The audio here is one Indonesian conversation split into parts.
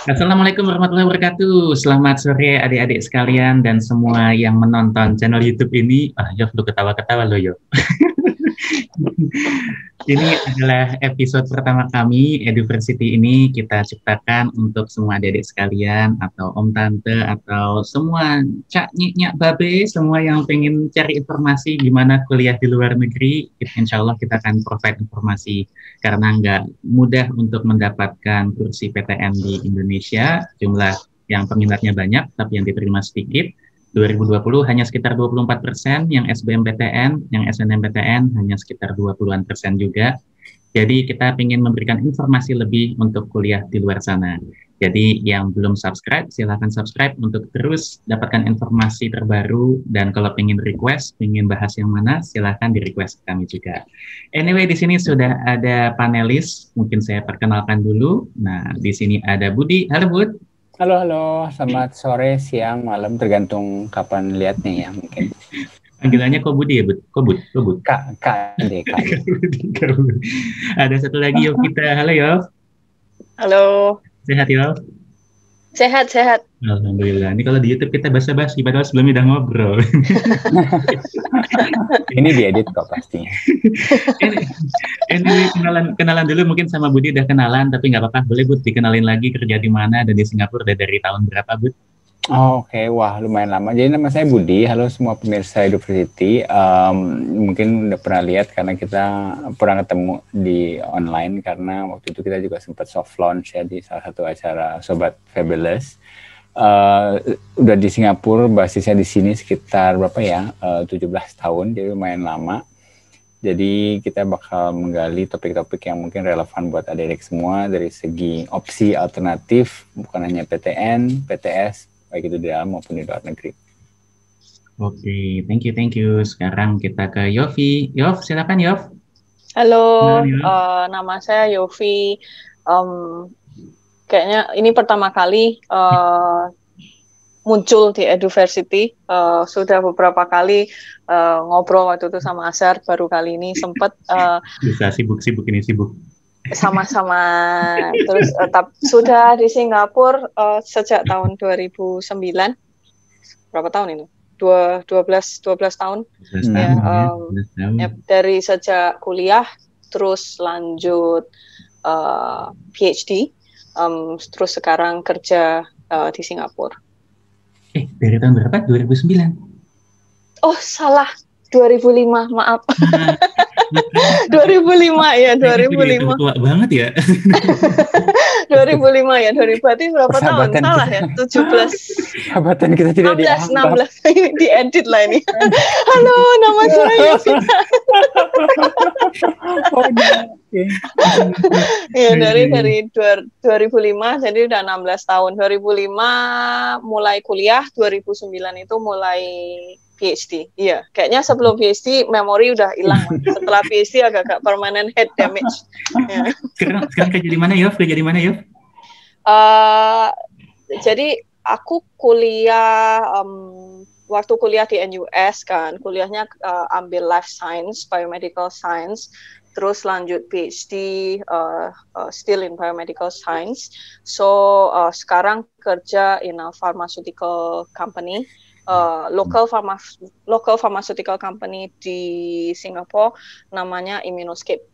Assalamualaikum warahmatullahi wabarakatuh. Selamat sore adik-adik sekalian dan semua yang menonton channel YouTube ini. Yof, lu ketawa-ketawa lo, Yof. Ini adalah episode pertama kami. Eduversity ini kita ciptakan untuk semua adik-adik sekalian atau om tante atau semua cak nyak babe, semua yang pengen cari informasi gimana kuliah di luar negeri. Insya Allah kita akan provide informasi karena nggak mudah untuk mendapatkan kursi PTN di Indonesia. Jumlah yang peminatnya banyak, tapi yang diterima sedikit. 2020 hanya sekitar 24%, yang SBMPTN, yang SNMPTN hanya sekitar 20-an% juga. Jadi kita ingin memberikan informasi lebih untuk kuliah di luar sana. Jadi yang belum subscribe, silakan subscribe untuk terus dapatkan informasi terbaru. Dan kalau ingin request, ingin bahas yang mana, silakan di request kami juga. Anyway, di sini sudah ada panelis, mungkin saya perkenalkan dulu. Nah, di sini ada Budi. Halo Bud. Halo, selamat sore, siang, malam, tergantung kapan lihatnya ya mungkin. Panggilannya kok Budi ya, Bud? Kok Bud? Kak. Ada satu lagi Yovita. Halo Yov. Halo. Sehat Yov? Sehat. Alhamdulillah. Ini kalau di YouTube kita basa-basi, padahal sebelumnya udah ngobrol. Ini diedit kok pastinya. Ini kenalan dulu, mungkin sama Budi udah kenalan, tapi nggak apa-apa. Boleh Bud dikenalin lagi kerja di mana dan di Singapura udah dari tahun berapa Bud? Oke. Wah lumayan lama. Jadi nama saya Budi. Halo semua pemirsa Eduversity. Mungkin udah pernah lihat karena kita pernah ketemu di online karena waktu itu kita juga sempat soft launch ya di salah satu acara Sobat Fabulous. Udah di Singapura, basisnya di sini sekitar berapa ya? 17 tahun, jadi lumayan lama. Jadi kita bakal menggali topik-topik yang mungkin relevan buat adik-adik semua dari segi opsi alternatif, bukan hanya PTN, PTS, baik itu di dalam maupun di luar negeri. Oke, thank you. Sekarang kita ke Yofi. Yov, silakan Yov. Halo, nama saya Yofi. Kayaknya ini pertama kali muncul di Eduversity. Sudah beberapa kali ngobrol waktu itu sama Azhar, baru kali ini sempat. Bisa sibuk ini. Sama-sama. Terus sudah di Singapura sejak tahun 2009. Berapa tahun ini? 12 tahun. Ya, dari sejak kuliah terus lanjut PhD, terus sekarang kerja di Singapura. Dari tahun berapa? 2009. Oh, salah. 2005, maaf. 2005 ya, 2005. Tua banget ya. 2005 ya, berarti berapa tahun? Salah ya, 17. Sahabatan kita tidak 16 diedit lah ini. Halo, nama saya Yovita. Ya, dari 2005, jadi udah 16 tahun. 2005 mulai kuliah, 2009 itu mulai PhD. Iya, kayaknya sebelum PhD memori udah hilang. Setelah PhD agak-agak permanent head damage. Ya. Sekarang kerja di mana Yov? Jadi aku kuliah waktu kuliah di NUS kan, kuliahnya ambil life science, biomedical science, terus lanjut PhD still in biomedical science. So sekarang kerja in a pharmaceutical company. Local pharmaceutical company di Singapura, namanya Immunoscape.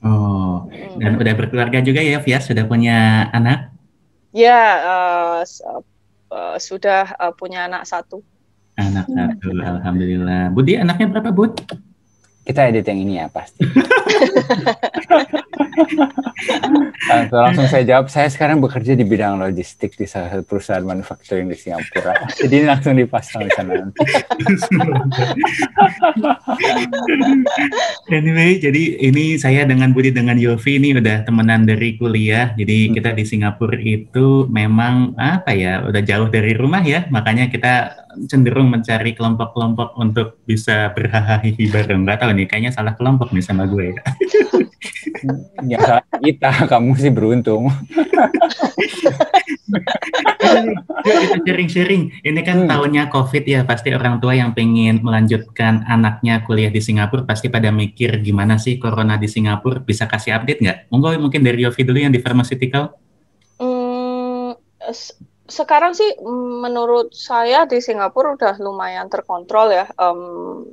Oh, dan udah berkeluarga juga ya, Via? Sudah punya anak? Ya, sudah punya anak satu. Anak satu, alhamdulillah. Budi, anaknya berapa, Bud? Kita edit yang ini ya, pasti. Langsung saya jawab, saya sekarang bekerja di bidang logistik di salah satu perusahaan manufacturing di Singapura. Jadi langsung dipasang di sana nanti. Anyway, jadi ini saya dengan Budi, dengan Yofi ini udah temenan dari kuliah. Jadi kita di Singapura itu memang apa ya, udah jauh dari rumah ya. Makanya kita cenderung mencari kelompok-kelompok untuk bisa berhahaha bareng. Nggak tahu nih, kayaknya salah kelompok nih sama gue. Ya salah kita, kamu sih beruntung. Kita sharing-sharing. Ini kan tahunnya COVID ya, pasti orang tua yang pengen melanjutkan anaknya kuliah di Singapura pasti pada mikir gimana sih corona di Singapura, bisa kasih update nggak? Mungkin dari Yofi dulu yang di pharmaceutical. Sekarang sih menurut saya di Singapura udah lumayan terkontrol ya.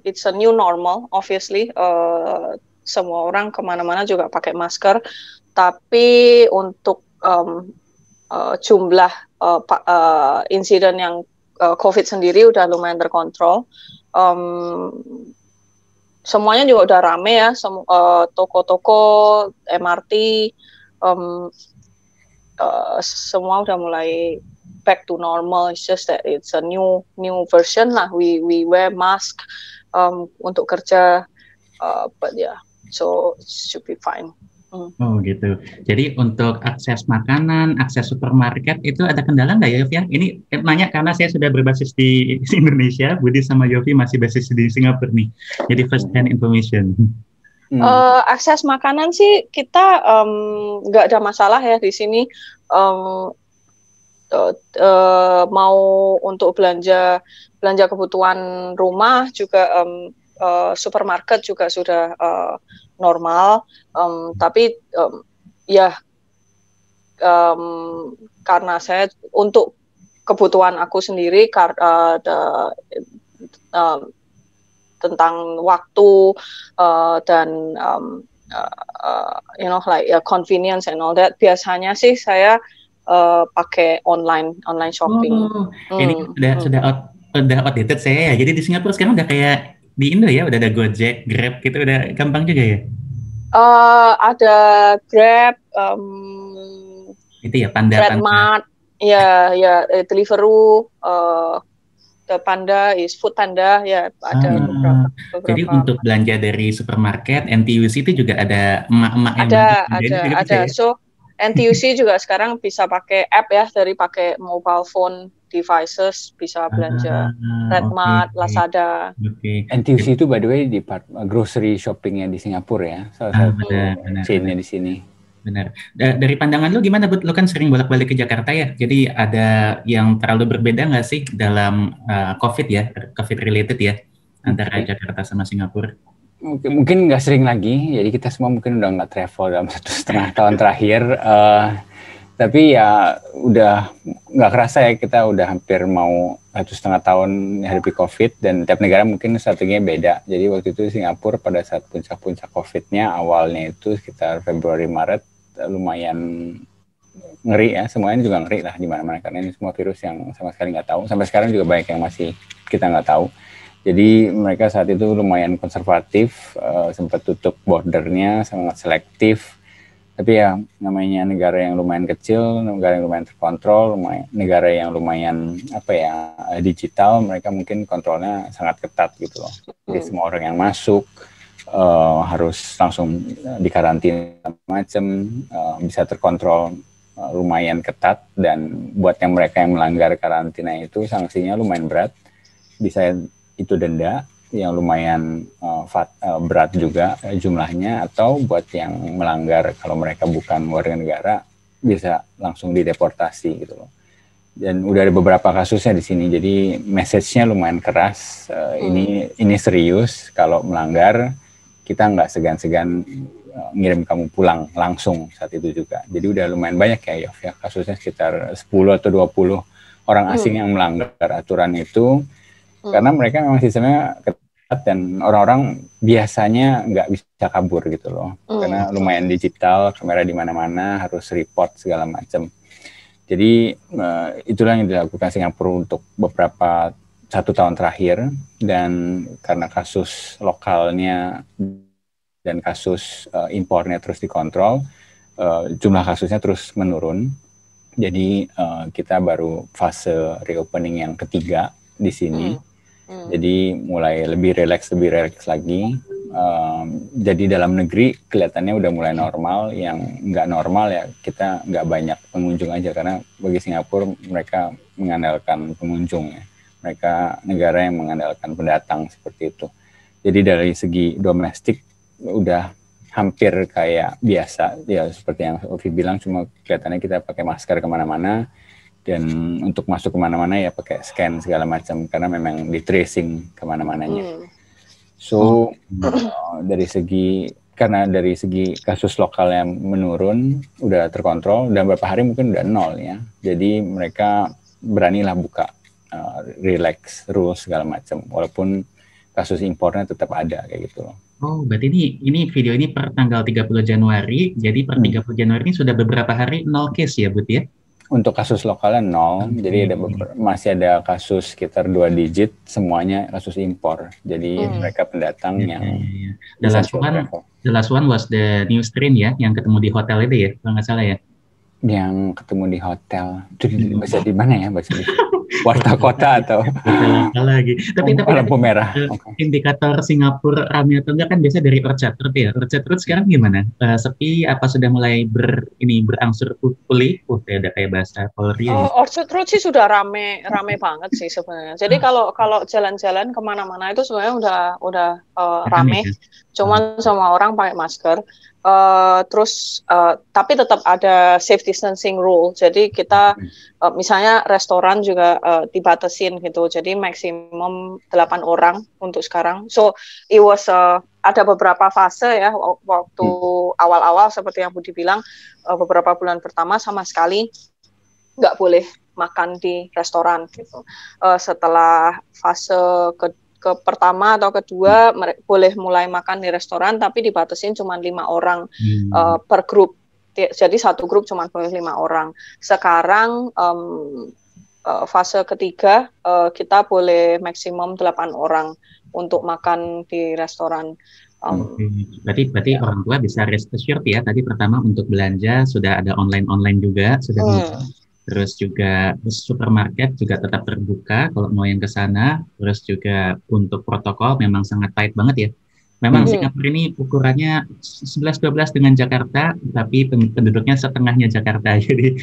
It's a new normal, obviously. Semua orang kemana-mana juga pakai masker. Tapi untuk jumlah insiden yang COVID sendiri udah lumayan terkontrol. Semuanya juga udah rame ya. Toko-toko, MRT, semua udah mulai back to normal. It's just that it's a new version lah. We wear mask untuk kerja, but yeah, so it should be fine. Oh gitu. Jadi untuk akses makanan, akses supermarket itu ada kendala nggak ya, Yofi? Ini nanya karena saya sudah berbasis di Indonesia, Budi sama Yofi masih basis di Singapura nih. Jadi first hand information. Akses makanan sih kita nggak ada masalah ya di sini. Mau untuk belanja kebutuhan rumah juga supermarket juga sudah normal, tapi karena saya untuk kebutuhan aku sendiri tentang waktu dan convenience and all that, biasanya sih saya pakai online shopping. Ini udah outdated saya ya. Jadi di Singapura sekarang udah kayak di Indo ya, udah ada Gojek, Grab gitu, udah gampang juga ya. Ada Grab, itu ya Redmart, ya Deliveroo, Panda is Food Panda ya, ada beberapa. Jadi untuk belanja dari supermarket, NTUC itu juga ada emak-emak yang ada. Ya? So NTUC juga sekarang bisa pakai app ya, dari pakai mobile phone devices bisa belanja. Redmart, Lazada. NTUC itu by the way di part grocery shoppingnya di Singapura ya, salah satu chainnya di sini. Benar. Dari pandangan lu gimana, Bud? Lu kan sering bolak-balik ke Jakarta ya. Jadi ada yang terlalu berbeda nggak sih dalam COVID ya, COVID related ya, antara Jakarta sama Singapura? Mungkin nggak sering lagi. Jadi kita semua mungkin udah nggak travel dalam 1,5 tahun terakhir. Tapi ya udah nggak kerasa ya, kita udah hampir mau 1,5 tahun hadapi COVID, dan tiap negara mungkin strateginya beda. Jadi waktu itu Singapura pada saat puncak-puncak COVID-nya awalnya itu sekitar Februari-Maret, lumayan ngeri ya, semuanya juga ngeri lah di mana-mana karena ini semua virus yang sama sekali nggak tahu. Sampai sekarang juga banyak yang masih kita nggak tahu. Jadi mereka saat itu lumayan konservatif, sempat tutup bordernya, sangat selektif. Tapi ya namanya negara yang lumayan kecil, negara yang lumayan terkontrol, negara yang lumayan digital, mereka mungkin kontrolnya sangat ketat gitu loh. Jadi semua orang yang masuk harus langsung dikarantina macam, bisa terkontrol lumayan ketat, dan buat yang mereka yang melanggar karantina itu sanksinya lumayan berat, bisa itu denda yang lumayan berat juga jumlahnya, atau buat yang melanggar kalau mereka bukan warga negara bisa langsung dideportasi gitu loh. Dan udah ada beberapa kasusnya di sini, jadi message-nya lumayan keras. Ini serius, kalau melanggar kita nggak segan-segan ngirim kamu pulang langsung saat itu juga. Jadi udah lumayan banyak ya Yof ya, kasusnya sekitar 10 atau 20 orang asing yang melanggar aturan itu, karena mereka memang sistemnya ketat dan orang-orang biasanya nggak bisa kabur gitu loh, karena lumayan digital, kamera di mana-mana, harus report segala macam. Jadi itulah yang dilakukan Singapura untuk beberapa 1 tahun terakhir, dan karena kasus lokalnya dan kasus impornya terus dikontrol, jumlah kasusnya terus menurun. Jadi kita baru fase reopening yang ketiga di sini. Jadi mulai lebih rileks lagi. Jadi dalam negeri kelihatannya udah mulai normal. Yang nggak normal ya kita nggak banyak pengunjung aja, karena bagi Singapura mereka mengandalkan pengunjung ya. Mereka negara yang mengandalkan pendatang seperti itu. Jadi dari segi domestik udah hampir kayak biasa ya, seperti yang Ovi bilang, cuma kelihatannya kita pakai masker kemana-mana, dan untuk masuk kemana-mana ya pakai scan segala macam, karena memang di tracing kemana-mananya. So dari segi karena dari segi kasus lokal yang menurun, udah terkontrol, dan beberapa hari mungkin udah nol ya. Jadi mereka beranilah buka relax rules segala macam, walaupun kasus impornya tetap ada kayak gitu loh. Oh, berarti ini video ini per tanggal 30 Januari, jadi per 30 Januari ini sudah beberapa hari 0 case ya, Bud ya? Untuk kasus lokalnya nol, jadi ada masih ada kasus sekitar 2 digit, semuanya kasus impor. Jadi mereka pendatang yang The last one was the new strain ya, yang ketemu di hotel itu ya, kalau nggak salah ya? Yang ketemu di hotel, itu baca di mana ya? Baca di Warta Kota atau lagi. Tapi lampu merah. Indikator Singapura ramai atau enggak kan biasa dari Orchard Road ya. Orchard Road sekarang gimana? Sepi apa sudah mulai berangsur pulih? Udah kayak bahasa Polri. Orchard Road sih sudah rame banget sih sebenarnya. Jadi kalau jalan-jalan kemana-mana itu sebenarnya udah rame. Ya? Cuman semua orang pakai masker. Tapi tetap ada safe distancing rule. Jadi kita misalnya restoran juga dibatasin gitu. Jadi maksimum 8 orang untuk sekarang. So it was ada beberapa fase ya waktu awal-awal seperti yang Budi bilang, beberapa bulan pertama sama sekali nggak boleh makan di restoran gitu. Setelah fase pertama atau kedua boleh mulai makan di restoran, tapi dibatasin cuma 5 orang per grup. Jadi satu grup cuma boleh 5 orang. Sekarang fase ketiga kita boleh maksimum 8 orang untuk makan di restoran. Berarti orang tua bisa rest assured ya. Tadi pertama untuk belanja sudah ada online juga sudah. Terus juga supermarket juga tetap terbuka kalau mau yang ke sana. Terus juga untuk protokol memang sangat tight banget ya. Memang Singapura ini ukurannya 11-12 dengan Jakarta, tapi penduduknya setengahnya Jakarta. Jadi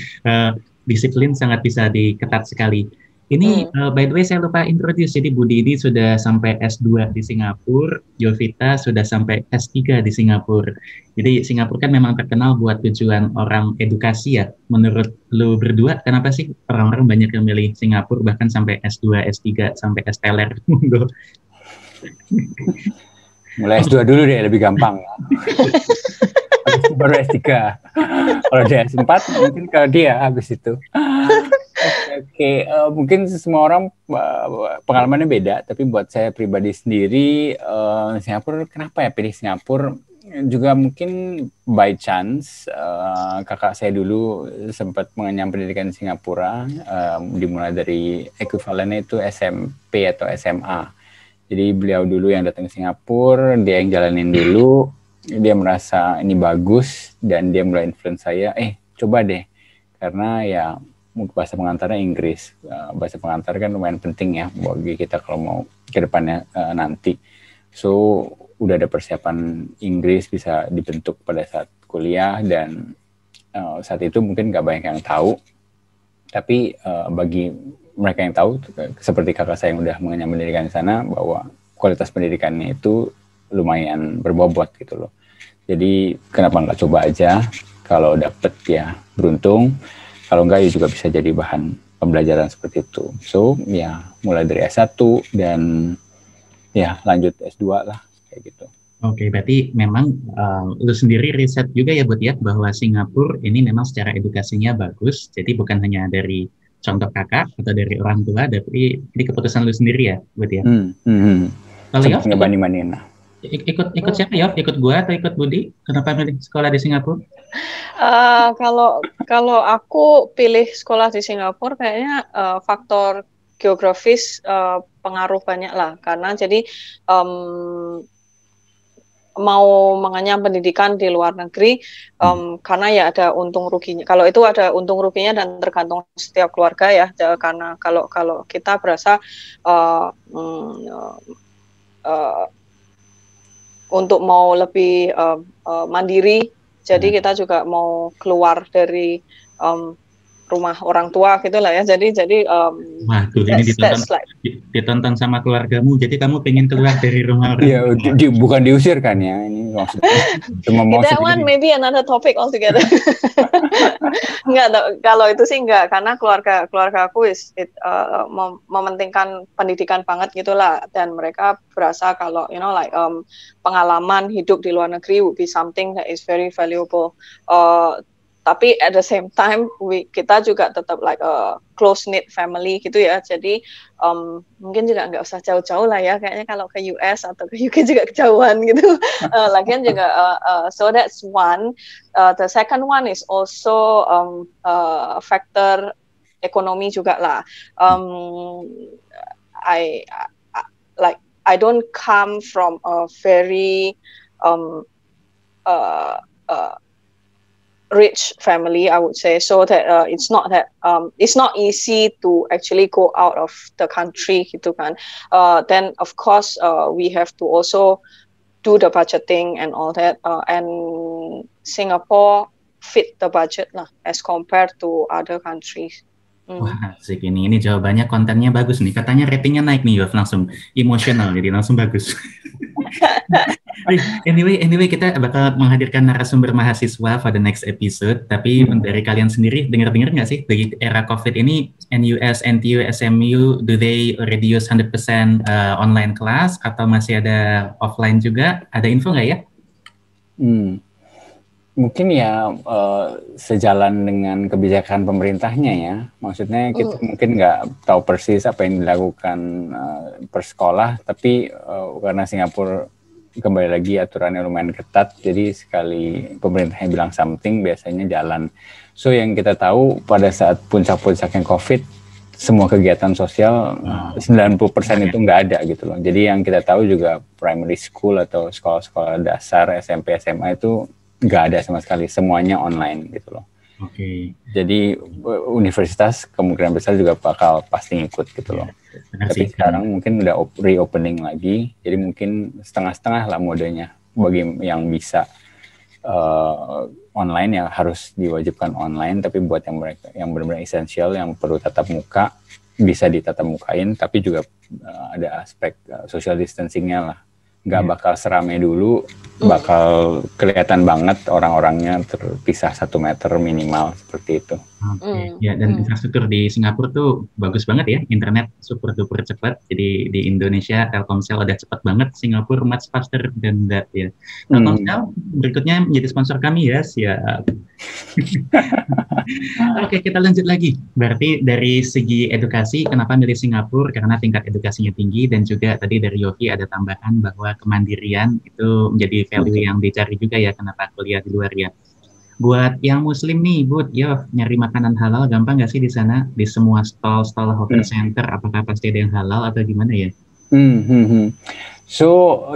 disiplin sangat bisa diketat sekali. Ini by the way saya lupa introduce, jadi Budi ini sudah sampai S2 di Singapura, Jovita sudah sampai S3 di Singapura. Jadi Singapura kan memang terkenal buat tujuan orang edukasi ya. Menurut lu berdua, kenapa sih orang-orang banyak yang milih Singapura bahkan sampai S2, S3, sampai S-teler? Mulai S2 dulu deh, lebih gampang. Baru S3. Kalau dia S4, mungkin kalau dia habis itu. Oke, mungkin semua orang pengalamannya beda, tapi buat saya pribadi sendiri, Singapura, kenapa ya pilih Singapura? Juga mungkin by chance, kakak saya dulu sempat mengenyam pendidikan di Singapura, dimulai dari ekuivalennya itu SMP atau SMA. Jadi beliau dulu yang datang ke Singapura, dia yang jalanin dulu, dia merasa ini bagus, dan dia mulai influence saya, coba deh, karena ya bahasa pengantarnya Inggris. Bahasa pengantar kan lumayan penting ya bagi kita kalau mau ke depannya nanti. So, udah ada persiapan Inggris bisa dibentuk pada saat kuliah, dan saat itu mungkin nggak banyak yang tahu. Tapi bagi mereka yang tahu, seperti kakak saya yang udah mengenyam pendidikan di sana, bahwa kualitas pendidikannya itu lumayan berbobot gitu loh. Jadi kenapa nggak coba aja? Kalau dapet ya beruntung. Kalau enggak ya juga bisa jadi bahan pembelajaran seperti itu. So, ya mulai dari S1 dan ya lanjut S2 lah, kayak gitu. Oke, berarti memang lu sendiri riset juga ya, Bud ya, bahwa Singapura ini memang secara edukasinya bagus. Jadi bukan hanya dari contoh kakak atau dari orang tua, tapi ini keputusan lu sendiri ya, Bud ya? Kalau ya, ngebanding-bandingin. Ikut siapa ya? Ikut gua atau ikut Budi? Kenapa milih sekolah di Singapura? Kalau aku pilih sekolah di Singapura kayaknya faktor geografis pengaruh banyak lah, karena jadi mau mengenyam pendidikan di luar negeri karena ya ada untung ruginya. Kalau itu ada untung ruginya dan tergantung setiap keluarga ya. Karena kalau kita berasa untuk mau lebih mandiri, jadi kita juga mau keluar dari rumah orang tua gitulah ya. Jadi Waduh, ini ditonton sama keluargamu. Jadi kamu pengen keluar dari rumah orang Iya, tua. bukan diusir kan ya, ini maksudnya cuma mau that one sendiri. maybe another topic altogether. Enggak, kalau itu sih enggak, karena keluarga aku mementingkan pendidikan banget gitulah, dan mereka berasa kalau like pengalaman hidup di luar negeri would be something that is very valuable. Tapi at the same time kita juga tetap like a close knit family gitu ya. Jadi mungkin juga nggak usah jauh-jauh lah ya. Kayaknya kalau ke US atau ke UK juga kejauhan gitu. Lagian juga so that's one. The second one is also factor ekonomi juga lah. I don't come from a very rich family, I would say, so that it's not easy to actually go out of the country gitu kan. Then of course we have to also do the budgeting and all that, and Singapore fit the budget lah as compared to other countries. Wah, asik ini jawabannya, kontennya bagus nih. Katanya ratingnya naik nih, Yov, langsung emosional, jadi langsung bagus. Anyway, kita bakal menghadirkan narasumber mahasiswa for the next episode. Tapi dari kalian sendiri, dengar nggak sih, dari era COVID ini, NUS, NTU, SMU, do they already use 100% online class, atau masih ada offline juga? Ada info nggak ya? Mungkin ya sejalan dengan kebijakan pemerintahnya ya. Maksudnya kita mungkin nggak tahu persis apa yang dilakukan per sekolah, tapi karena Singapura kembali lagi aturannya lumayan ketat, jadi sekali pemerintahnya bilang something biasanya jalan. So yang kita tahu pada saat puncak-puncaknya COVID, semua kegiatan sosial 90% itu nggak ada gitu loh. Jadi yang kita tahu juga primary school atau sekolah-sekolah dasar, SMP, SMA itu nggak ada sama sekali, semuanya online gitu loh. Oke. Jadi universitas kemungkinan besar juga bakal pasti ngikut gitu loh. Tapi sekarang mungkin udah reopening lagi, jadi mungkin setengah-setengah lah modenya. Bagi yang bisa online ya harus diwajibkan online, tapi buat yang mereka yang benar-benar esensial yang perlu tatap muka bisa ditatap mukain, tapi juga ada aspek social distancingnya lah. Nggak bakal seramai dulu, bakal kelihatan banget orang-orangnya terpisah 1 meter minimal seperti itu. Oke. Ya, dan infrastruktur di Singapura tuh bagus banget ya, internet super duper cepat. Jadi di Indonesia Telkomsel udah cepat banget, Singapura much faster than that ya. Telkomsel berikutnya menjadi sponsor kami ya, siap. Oke, kita lanjut lagi. Berarti dari segi edukasi, kenapa milih Singapura? Karena tingkat edukasinya tinggi, dan juga tadi dari Yofi ada tambahan bahwa kemandirian itu menjadi value yang dicari juga ya, kenapa kuliah di luar ya. Buat yang muslim nih, Bud, nyari makanan halal gampang nggak sih di sana? Di semua stall hotel center, apakah pasti ada yang halal atau gimana ya? So,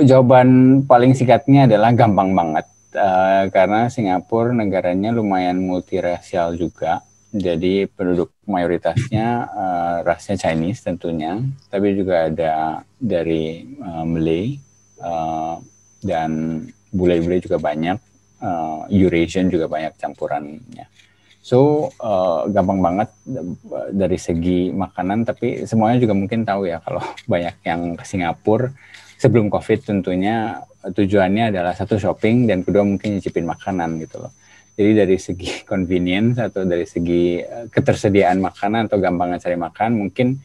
jawaban paling singkatnya adalah gampang banget. Karena Singapura negaranya lumayan multirasial juga. Jadi penduduk mayoritasnya rasnya Chinese tentunya, tapi juga ada dari Malay, dan bule-bule juga banyak. Eurasian juga banyak campurannya. So gampang banget dari segi makanan, tapi semuanya juga mungkin tahu ya kalau banyak yang ke Singapura sebelum COVID tentunya tujuannya adalah satu shopping dan kedua mungkin nyicipin makanan gitu loh. Jadi dari segi convenience atau dari segi ketersediaan makanan atau gampangnya cari makan, mungkin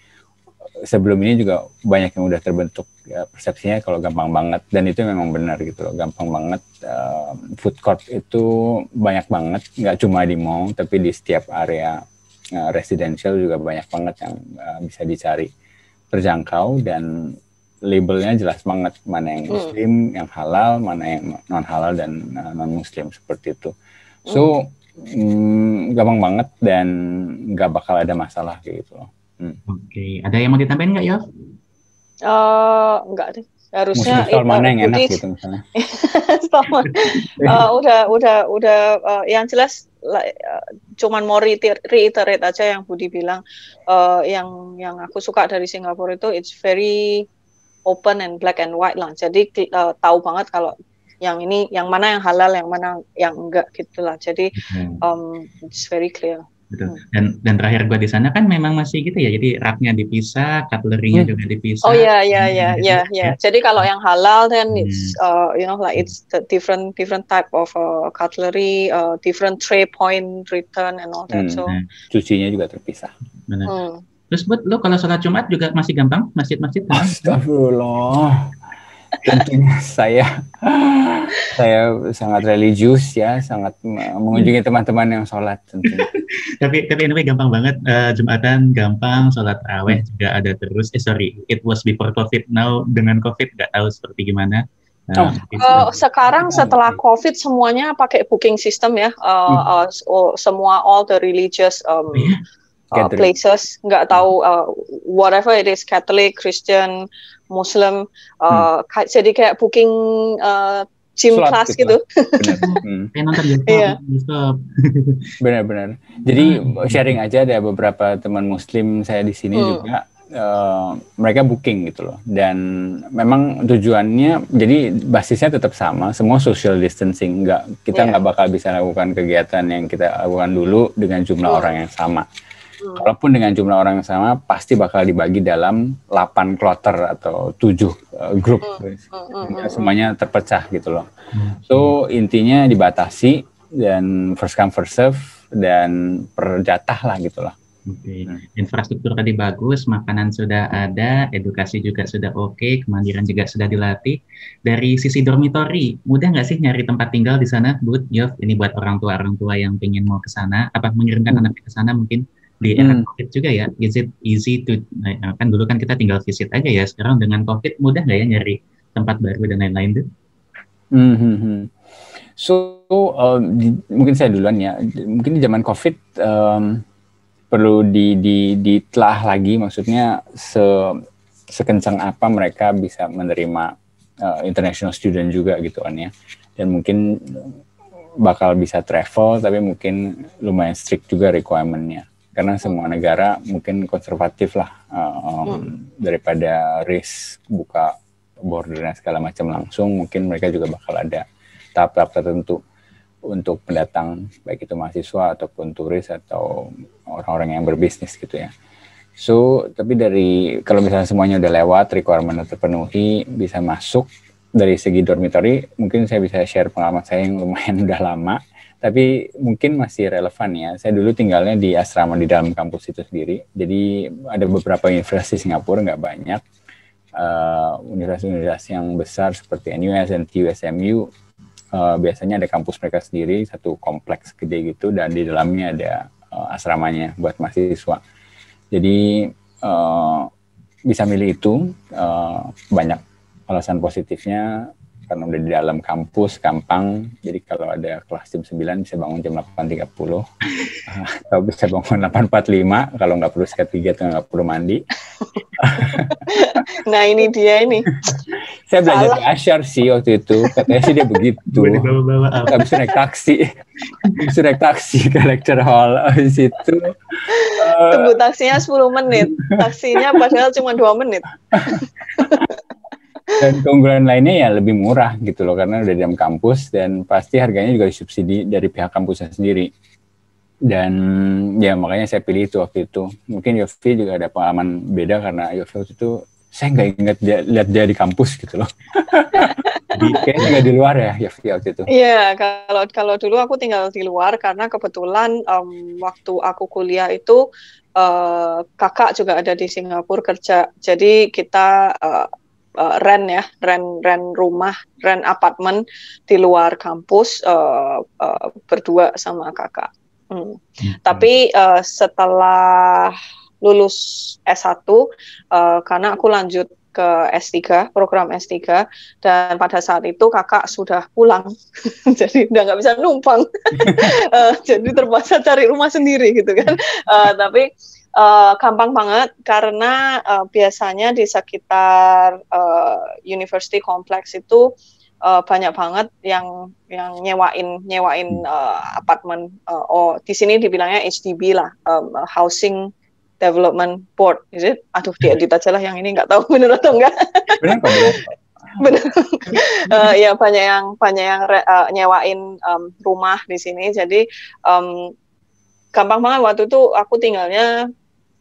sebelum ini juga banyak yang udah terbentuk ya, persepsinya kalau gampang banget, dan itu memang benar gitu loh, gampang banget. Food court itu banyak banget, nggak cuma di mall tapi di setiap area residential juga banyak banget yang bisa dicari, terjangkau, dan labelnya jelas banget mana yang muslim, yang halal, mana yang non halal dan non muslim seperti itu. So gampang banget dan nggak bakal ada masalah kayak gitu loh. Oke, ada yang mau ditambahin nggak, Yof? Enggak deh. Harusnya stall mana yang enak gitu misalnya. udah yang jelas cuman mau reiterate aja yang Budi bilang, yang aku suka dari Singapura itu it's very open and black and white lah. Jadi tahu banget kalau yang ini yang mana yang halal, yang mana yang enggak gitulah. Jadi it's very clear. betul. Dan terakhir gua di sana kan memang masih gitu ya. Jadi raknya dipisah, cutlery-nya juga dipisah. Oh ya. Jadi kalau yang halal then it's like it's the different type of cutlery, different tray point return and all that. So cucinya juga terpisah. Benar. Terus buat lo kalau sholat Jumat juga masih gampang masjid-masjid? Astagfirullah. Tentunya saya sangat religius ya, sangat mengunjungi teman-teman yang sholat tentunya. tapi anyway gampang banget, Jumatan gampang, sholat tarawih juga ada terus. It was before COVID, now dengan COVID nggak tahu seperti gimana. Sekarang setelah COVID semuanya pakai booking system ya, semua all the religious places, nggak tahu whatever it is, Catholic, Christian, Muslim, jadi kayak booking gym class gitu. Benar. Jadi sharing aja, ada beberapa teman Muslim saya di sini juga, mereka booking gitu loh. Dan memang tujuannya, jadi basisnya tetap sama, semua social distancing. Kita nggak bakal bisa lakukan kegiatan yang kita lakukan dulu dengan jumlah orang yang sama. Walaupun dengan jumlah orang yang sama, pasti bakal dibagi dalam 8 kloter atau 7 grup. Semuanya terpecah gitu loh. So, intinya dibatasi, dan first come, first serve, dan per jatah lah gitu loh. Infrastruktur tadi bagus, makanan sudah ada, edukasi juga sudah oke, kemandirian juga sudah dilatih. Dari sisi dormitory, mudah nggak sih nyari tempat tinggal di sana, Bud? Yov, ini buat orang tua yang pengen mau ke sana, apa mengirimkan anaknya ke sana mungkin? Di era COVID juga ya, is it easy to, kan dulu kan kita tinggal visit aja ya, sekarang dengan COVID mudah nggak ya nyari tempat baru dan lain-lain tuh? So, mungkin saya duluan ya, mungkin di zaman COVID perlu ditelah lagi, maksudnya sekencang apa mereka bisa menerima international student juga gitu kan ya, dan mungkin bakal bisa travel, tapi mungkin lumayan strict juga requirement-nya. Karena semua negara mungkin konservatif lah, daripada risk buka bordernya segala macam langsung, mungkin mereka juga bakal ada tahap-tahap tertentu untuk pendatang, baik itu mahasiswa ataupun turis atau orang-orang yang berbisnis gitu ya. So, tapi kalau misalnya semuanya udah lewat, requirement terpenuhi, bisa masuk. Dari segi dormitory, mungkin saya bisa share pengalaman saya yang lumayan udah lama, tapi mungkin masih relevan ya. Saya dulu tinggalnya di asrama di dalam kampus itu sendiri. Jadi ada beberapa universitas di Singapura, nggak banyak. Universitas yang besar seperti NUS dan TUSMU, biasanya ada kampus mereka sendiri, satu kompleks gede gitu, dan di dalamnya ada asramanya buat mahasiswa. Jadi bisa milih itu, banyak alasan positifnya. Karena udah di dalam kampus, gampang. Jadi kalau ada kelas jam 9 bisa bangun jam 8.30. Atau bisa bangun 8.45 kalau nggak perlu sikat gigi atau nggak perlu mandi. Nah ini dia ini. Saya belajar di Asyar sih waktu itu. Katanya sih dia begitu. Nggak bisa naik taksi. Bisa naik taksi ke lecture hall. Habis itu. Tunggu taksinya 10 menit. Taksinya padahal cuma 2 menit. Dan keunggulan lainnya ya lebih murah gitu loh, karena udah di dalam kampus dan pasti harganya juga disubsidi dari pihak kampusnya sendiri. Dan ya makanya saya pilih itu waktu itu. Mungkin Yofi juga ada pengalaman beda, karena Yofi waktu itu saya nggak ingat lihat dia di kampus gitu loh. Kayaknya nggak di luar ya Yofi waktu itu. Iya, kalau dulu aku tinggal di luar karena kebetulan waktu aku kuliah itu kakak juga ada di Singapura kerja. Jadi kita rent rumah, rent apartemen di luar kampus berdua sama kakak. Tapi setelah lulus S1, karena aku lanjut ke S3, program S3, dan pada saat itu kakak sudah pulang, jadi udah nggak bisa numpang, jadi terpaksa cari rumah sendiri gitu kan. Tapi gampang banget karena biasanya di sekitar university kompleks itu banyak banget yang nyewain apartemen. Di sini dibilangnya HDB lah, Housing Development Board, is it? Aduh, diedit aja lah yang ini, nggak tahu bener atau enggak. Bener. Ya banyak yang nyewain rumah di sini. Jadi gampang banget. Waktu itu aku tinggalnya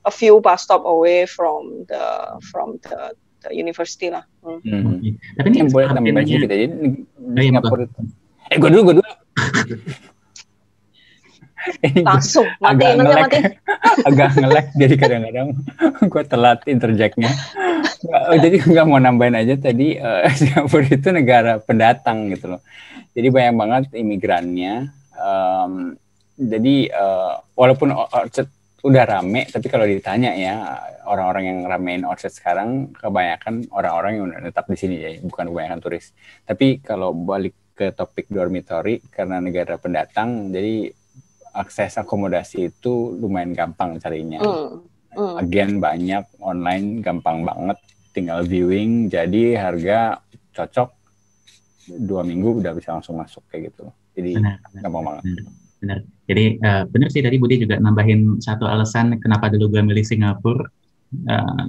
a few bus stop away from the university lah. Okay. Tapi ini boleh tambahin sedikit aja di Singapura itu. Gue dulu. Langsung mati. Agak nge-lag, jadi kadang-kadang gue telat interjeknya. Jadi nggak mau nambahin aja tadi, Singapura itu negara pendatang gitu loh. Jadi banyak banget imigrannya. Jadi walaupun udah rame, tapi kalau ditanya ya orang-orang yang ramein Orchard sekarang kebanyakan orang-orang yang udah tetap di sini ya, bukan kebanyakan turis. Tapi kalau balik ke topik dormitory, karena negara pendatang, jadi akses akomodasi itu lumayan gampang carinya. Again banyak online, gampang banget, tinggal viewing, jadi harga cocok 2 minggu udah bisa langsung masuk kayak gitu. Jadi gampang banget. Benar. Jadi benar sih tadi Budi juga nambahin satu alasan kenapa dulu gue milih Singapura,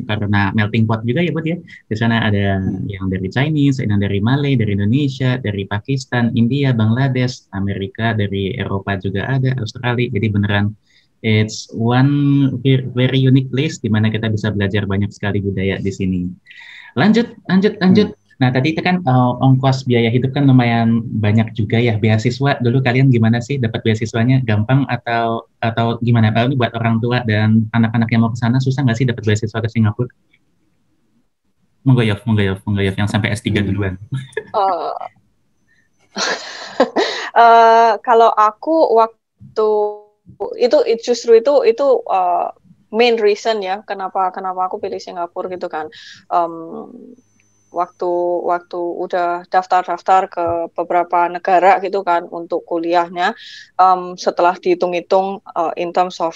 karena melting pot juga ya Bud ya. Di sana ada yang dari Chinese, yang dari Malay, dari Indonesia, dari Pakistan, India, Bangladesh, Amerika, dari Eropa juga ada, Australia. Jadi beneran it's one very unique place di mana kita bisa belajar banyak sekali budaya di sini. Lanjut. Nah, tadi itu kan ongkos biaya hidup kan lumayan banyak juga ya. Beasiswa dulu kalian gimana sih dapat beasiswanya? Gampang atau gimana? Ini buat orang tua dan anak-anak yang mau ke sana susah nggak sih dapat beasiswa ke Singapura? Monggo Yof yang sampai S3 duluan. Kalau aku waktu itu justru itu main reason ya kenapa aku pilih Singapura gitu kan. Waktu udah daftar ke beberapa negara gitu kan untuk kuliahnya, setelah dihitung-hitung in terms of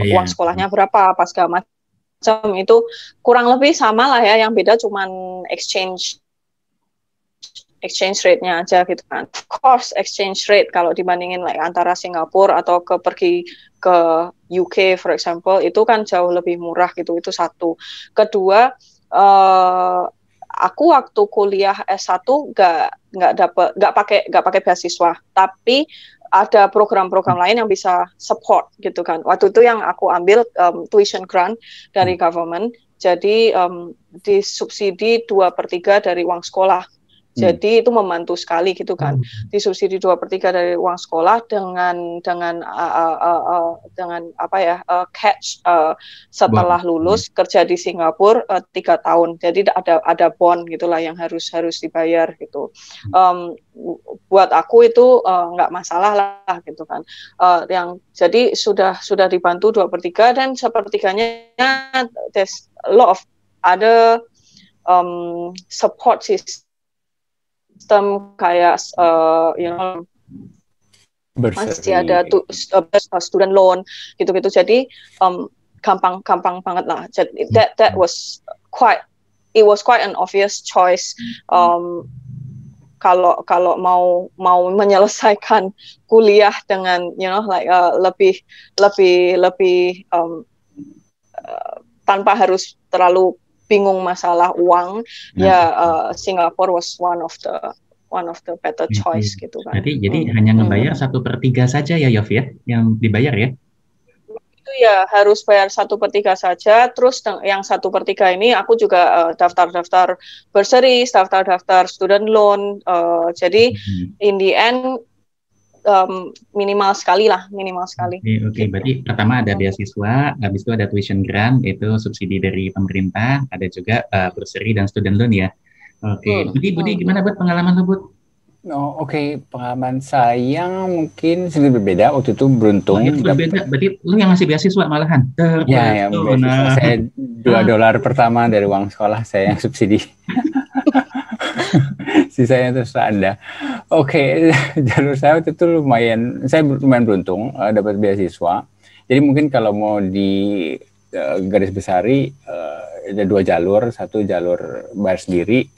uang sekolahnya berapa pas segala macam itu kurang lebih sama lah ya, yang beda cuman exchange rate-nya aja gitu kan. Of course exchange rate kalau dibandingin like antara Singapura atau pergi ke UK for example itu kan jauh lebih murah gitu, itu satu. Kedua, aku waktu kuliah S1 nggak pakai beasiswa, tapi ada program-program lain yang bisa support gitu kan. Waktu itu yang aku ambil tuition grant dari government, jadi disubsidi 2/3 dari uang sekolah. Jadi itu membantu sekali gitu kan. Disubsidi 2/3 dari uang sekolah dengan apa ya, catch setelah lulus kerja di Singapura 3 tahun. Jadi ada bond gitulah yang harus dibayar gitu. Buat aku itu nggak masalah lah gitu kan. Jadi sudah dibantu 2/3 dan sepertiganya there's a lot of other support system kayak masih ada student loan gitu-gitu, jadi gampang banget lah. Jadi that was quite an obvious choice. Kalau mau menyelesaikan kuliah dengan lebih tanpa harus terlalu bingung masalah uang, Singapore was one of the better choice gitu kan. Jadi hanya ngebayar 1/3 saja ya Yof ya, yang dibayar ya? Itu ya harus bayar 1/3 saja. Terus yang 1/3 ini aku juga daftar bursaries, daftar student loan. Jadi in the end minimal sekali. Oke. Berarti pertama ada beasiswa, habis itu ada tuition grant, itu subsidi dari pemerintah, ada juga bursary dan student loan ya. Oke. Budi gimana buat pengalaman lu, Bud? Oke, pengalaman saya mungkin sedikit berbeda. Waktu itu beruntung. Berbeda, berarti lu yang ngasih beasiswa malahan? Ya, beasiswa saya $2 pertama dari uang sekolah saya yang subsidi. Sisanya terus Anda. Oke, jalur saya waktu itu lumayan beruntung dapat beasiswa. Jadi mungkin kalau mau di garis besari ada 2 jalur, satu jalur bayar sendiri,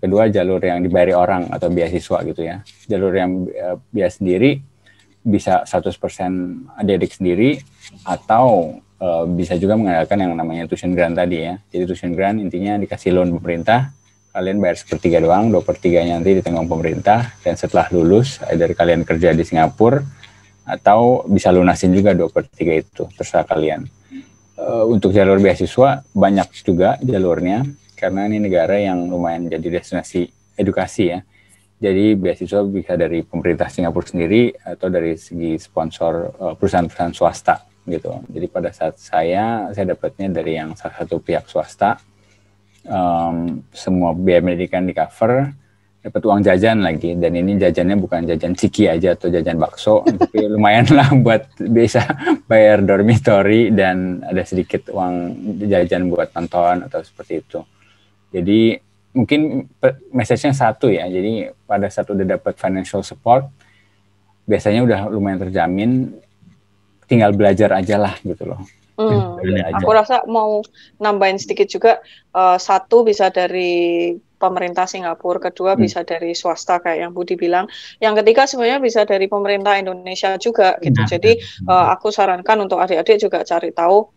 kedua jalur yang dibayari orang atau beasiswa gitu ya. Jalur yang biaya sendiri bisa 100% adik-adik sendiri atau bisa juga mengandalkan yang namanya tuition grant tadi ya. Jadi tuition grant intinya dikasih loan pemerintah, kalian bayar 1/3 doang, 2/3 nanti ditanggung pemerintah, dan setelah lulus dari kalian kerja di Singapura, atau bisa lunasin juga 2/3 itu, terserah kalian. Untuk jalur beasiswa banyak juga jalurnya, karena ini negara yang lumayan jadi destinasi edukasi ya. Jadi beasiswa bisa dari pemerintah Singapura sendiri atau dari segi sponsor perusahaan-perusahaan swasta gitu. Jadi pada saat saya dapatnya dari yang salah satu pihak swasta, semua biaya pendidikan di cover, dapat uang jajan lagi, dan ini jajannya bukan jajan ciki aja atau jajan bakso, tapi lumayan lah buat bisa bayar dormitory dan ada sedikit uang jajan buat nonton atau seperti itu. Jadi mungkin message-nya satu ya, jadi pada saat udah dapat financial support, biasanya udah lumayan terjamin, tinggal belajar aja lah gitu loh. Aku rasa mau nambahin sedikit juga, satu bisa dari pemerintah Singapura, kedua bisa dari swasta kayak yang Budi bilang, yang ketiga sebenarnya bisa dari pemerintah Indonesia juga gitu. Jadi aku sarankan untuk adik-adik juga cari tahu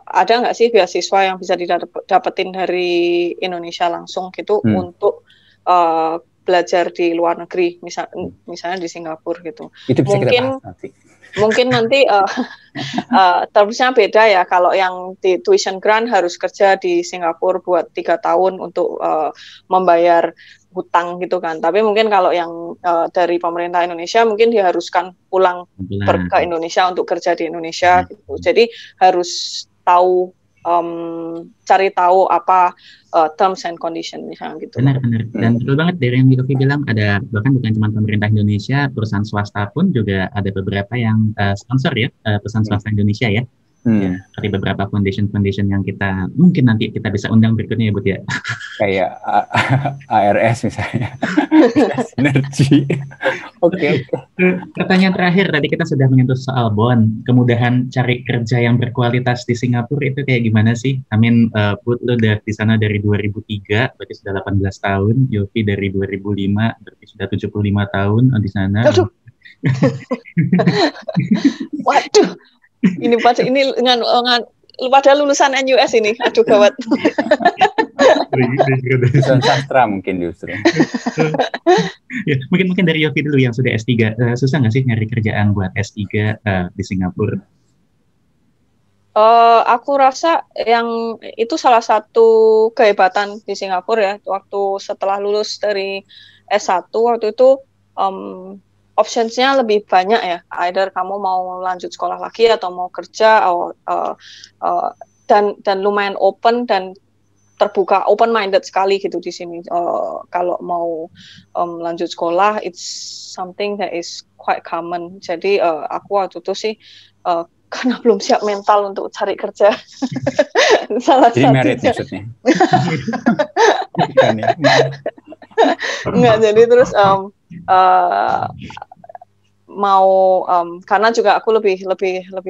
ada nggak sih beasiswa yang bisa didapetin dari Indonesia langsung gitu untuk belajar di luar negeri, misalnya di Singapura gitu. Itu bisa kita bahas nanti. Mungkin nanti terusnya beda ya, kalau yang di tuition grant harus kerja di Singapura buat 3 tahun untuk membayar hutang gitu kan. Tapi mungkin kalau yang dari pemerintah Indonesia mungkin diharuskan pulang ke Indonesia untuk kerja di Indonesia gitu. Jadi harus tahu, cari tahu apa terms and condition misalnya gitu. Benar. Dan betul banget dari yang Yofi bilang, ada bahkan bukan cuma pemerintah Indonesia, perusahaan swasta pun juga ada beberapa yang sponsor ya, perusahaan swasta Indonesia ya. Ya, seperti beberapa foundation yang kita mungkin nanti kita bisa undang berikutnya ya, Bud ya. Kayak ARS misalnya. Sinergi. Oke. Pertanyaan terakhir, tadi kita sudah menyentuh soal bond. Kemudahan cari kerja yang berkualitas di Singapura itu kayak gimana sih? Bud, lo udah di sana dari 2003, berarti sudah 18 tahun. Yofi dari 2005, berarti sudah 75 tahun di sana. Waduh. Ini pada lulusan NUS ini, aduh gawat. Lulusan sastra mungkin justru. Ya, mungkin dari Yofi dulu yang sudah S3, susah nggak sih nyari kerjaan buat S3 di Singapura? Aku rasa yang itu salah satu kehebatan di Singapura ya, waktu setelah lulus dari S1 waktu itu options-nya lebih banyak ya, either kamu mau lanjut sekolah lagi atau mau kerja, dan lumayan open dan terbuka, open-minded sekali gitu di sini. Kalau mau lanjut sekolah, it's something that is quite common. Jadi aku waktu itu sih karena belum siap mental untuk cari kerja. Salah jadi merit maksudnya. Enggak, jadi terus karena juga aku lebih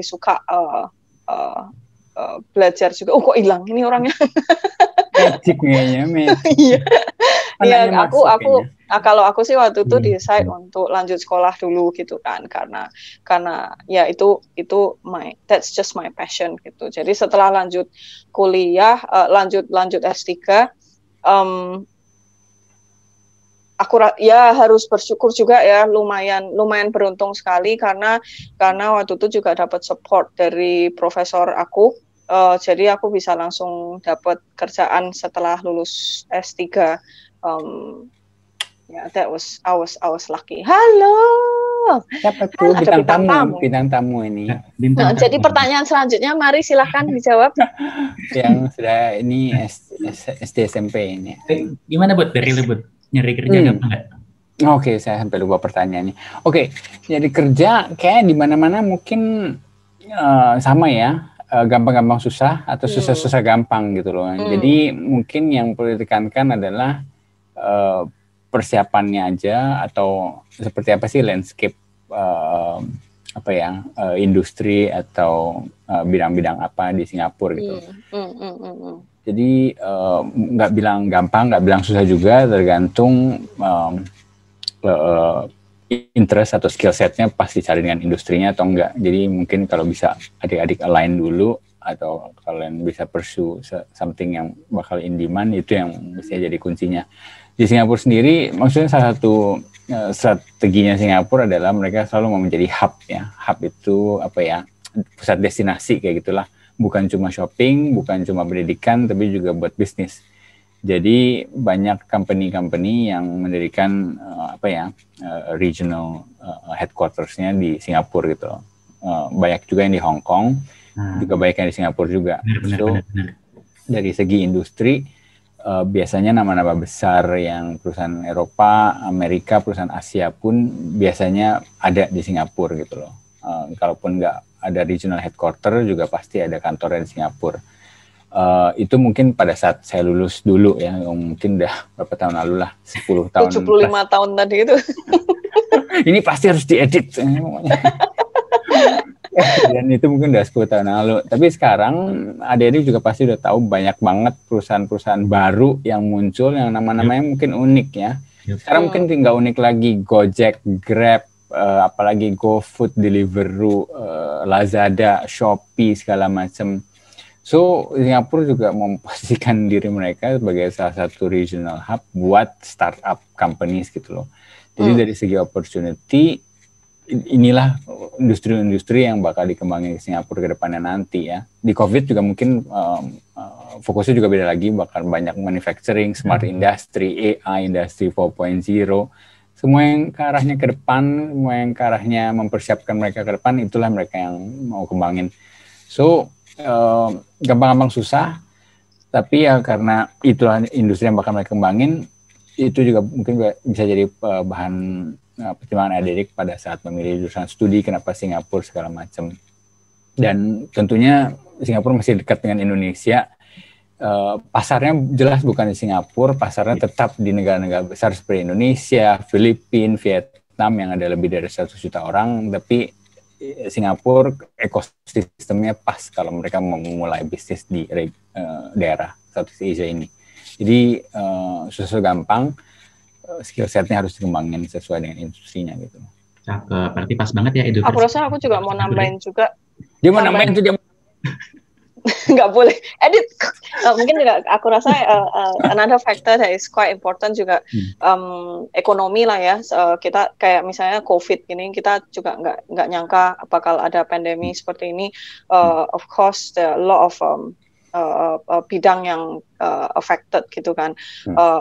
suka belajar juga. Kok hilang ini orangnya? Magic kayaknya. Iya, kalau aku sih waktu itu decide untuk lanjut sekolah dulu gitu kan, karena ya itu that's just my passion gitu. Jadi setelah lanjut kuliah, lanjut S3, aku ya harus bersyukur juga ya, lumayan beruntung sekali karena waktu itu juga dapat support dari profesor aku, jadi aku bisa langsung dapat kerjaan setelah lulus S3. That was I was lucky. Halo. Siapa tuh bintang tamu ini? Jadi pertanyaan selanjutnya, mari silahkan dijawab. Yang sudah ini SD SMP ini. Gimana Bud dari lu Bud? Nyari kerja gampang nggak? Oke, saya sampai lupa pertanyaannya. Oke, nyari kerja kayak di mana-mana mungkin sama ya, gampang-gampang susah atau susah-susah gampang gitu loh. Jadi mungkin yang perlu ditekankan adalah persiapannya aja, atau seperti apa sih landscape industri atau bidang-bidang apa di Singapura gitu. Jadi nggak bilang gampang, nggak bilang susah juga, tergantung interest atau skill setnya pas dicari dengan industrinya atau enggak. Jadi mungkin kalau bisa adik-adik align dulu, atau kalian bisa pursue something yang bakal in demand, itu yang mesti jadi kuncinya. Di Singapura sendiri, maksudnya salah satu strateginya Singapura adalah mereka selalu mau menjadi hub ya. Hub itu apa ya? Pusat destinasi kayak gitulah. Bukan cuma shopping, bukan cuma pendidikan, tapi juga buat bisnis. Jadi banyak company-company yang mendirikan regional headquarters-nya di Singapura gitu. Banyak juga yang di Hong Kong, juga banyak yang di Singapura juga. Benar. Dari segi industri, biasanya nama-nama besar yang perusahaan Eropa, Amerika, perusahaan Asia pun biasanya ada di Singapura gitu loh. Kalaupun nggak ada regional headquarter, juga pasti ada kantornya di Singapura. Itu mungkin pada saat saya lulus dulu ya, mungkin udah berapa tahun lalu lah, 10 tahun. 75 tahun tadi itu. Ini pasti harus diedit. Dan itu mungkin udah 10 tahun lalu. Tapi sekarang adik-adik juga pasti udah tahu banyak banget perusahaan-perusahaan baru yang muncul, yang nama-namanya mungkin unik ya. Sekarang mungkin nggak unik lagi, Gojek, Grab, apalagi GoFood, Deliveroo, Lazada, Shopee, segala macam. So, Singapura juga memposisikan diri mereka sebagai salah satu regional hub buat startup companies gitu loh. Jadi dari segi opportunity, inilah industri-industri yang bakal dikembangin di Singapura ke depannya nanti ya. Di COVID juga mungkin fokusnya juga beda lagi, bakal banyak manufacturing, smart industry, AI, industry 4.0. Semua yang ke arahnya ke depan, semua yang ke arahnya mempersiapkan mereka ke depan, itulah mereka yang mau kembangin. So, gampang-gampang susah, tapi ya karena itulah industri yang bakal mereka kembangin, itu juga mungkin bisa jadi bahan pertimbangan adik-adik pada saat memilih jurusan studi, kenapa Singapura segala macam. Dan tentunya Singapura masih dekat dengan Indonesia, pasarnya jelas bukan di Singapura, pasarnya tetap di negara-negara besar seperti Indonesia, Filipina, Vietnam yang ada lebih dari 100 juta orang, tapi Singapura ekosistemnya pas kalau mereka memulai bisnis di daerah Southeast Asia ini. Jadi susah gampang, skill setnya harus dikembangin sesuai dengan industrinya gitu. Cakep, berarti pas banget ya edukasi. Aku rasa aku juga mau nambahin juga. Dia mau nambahin tuh dia. Nggak boleh edit. Mungkin juga aku rasa another factor that is quite important juga ekonomi lah ya. Kita kayak misalnya COVID ini, kita juga nggak nyangka bakal ada pandemi seperti ini. Of course there are a lot of bidang yang affected gitu kan.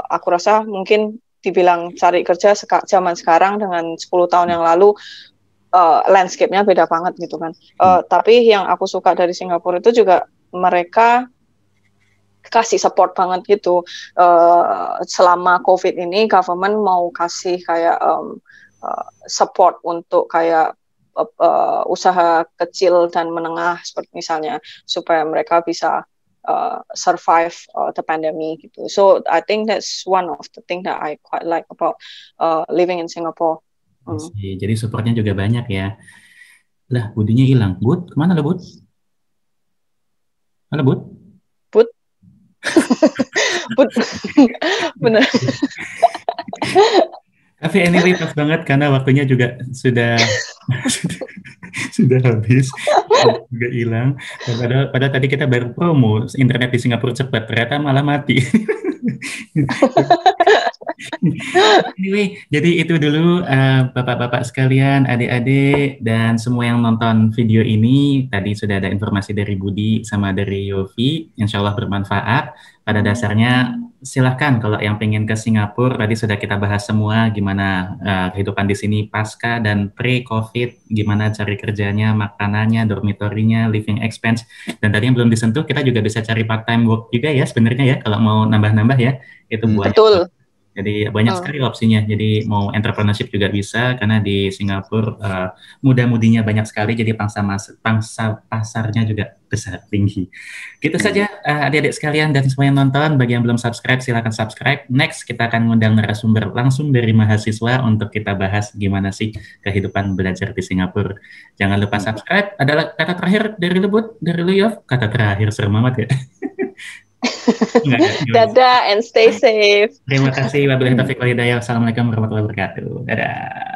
Aku rasa mungkin dibilang cari kerja zaman sekarang dengan 10 tahun yang lalu, landscape-nya beda banget gitu kan. Tapi yang aku suka dari Singapura itu juga mereka kasih support banget gitu. Selama COVID ini government mau kasih kayak support untuk kayak usaha kecil dan menengah seperti misalnya, supaya mereka bisa survive the pandemic gitu. So I think that's one of the thing that I quite like about living in Singapore. Jadi supportnya juga banyak ya. Lah, Budinya hilang. Bud, kemana lo Bud? Halo Bud? Bud? Bud? Bener. Tapi anyway pas banget karena waktunya juga sudah sudah habis, juga hilang. Padahal tadi kita baru promo internet di Singapura cepat, ternyata malah mati. Anyway, jadi itu dulu bapak-bapak sekalian, adik-adik, dan semua yang nonton video ini. Tadi sudah ada informasi dari Budi sama dari Yofi, insya Allah bermanfaat. Pada dasarnya silahkan kalau yang pengen ke Singapura, tadi sudah kita bahas semua gimana kehidupan di sini pasca dan pre-COVID, gimana cari kerjanya, makanannya, dormitorinya, living expense, dan tadi yang belum disentuh kita juga bisa cari part-time work juga ya sebenarnya ya kalau mau nambah-nambah ya, itu buat. Betul. Jadi banyak sekali opsinya. Jadi mau entrepreneurship juga bisa karena di Singapura muda-mudinya banyak sekali. Jadi pangsa pasarnya juga besar tinggi. Gitu saja adik-adik sekalian dan semua yang nonton. Bagi yang belum subscribe silakan subscribe. Next kita akan mengundang narasumber langsung dari mahasiswa untuk kita bahas gimana sih kehidupan belajar di Singapura. Jangan lupa subscribe. Ada kata terakhir dari lu Bud, dari lu Yof. Kata terakhir serem banget ya. Dadah and stay safe. Terima kasih. Wabillahi taufiq wal hidayah. Wassalamualaikum warahmatullahi wabarakatuh. Dadah.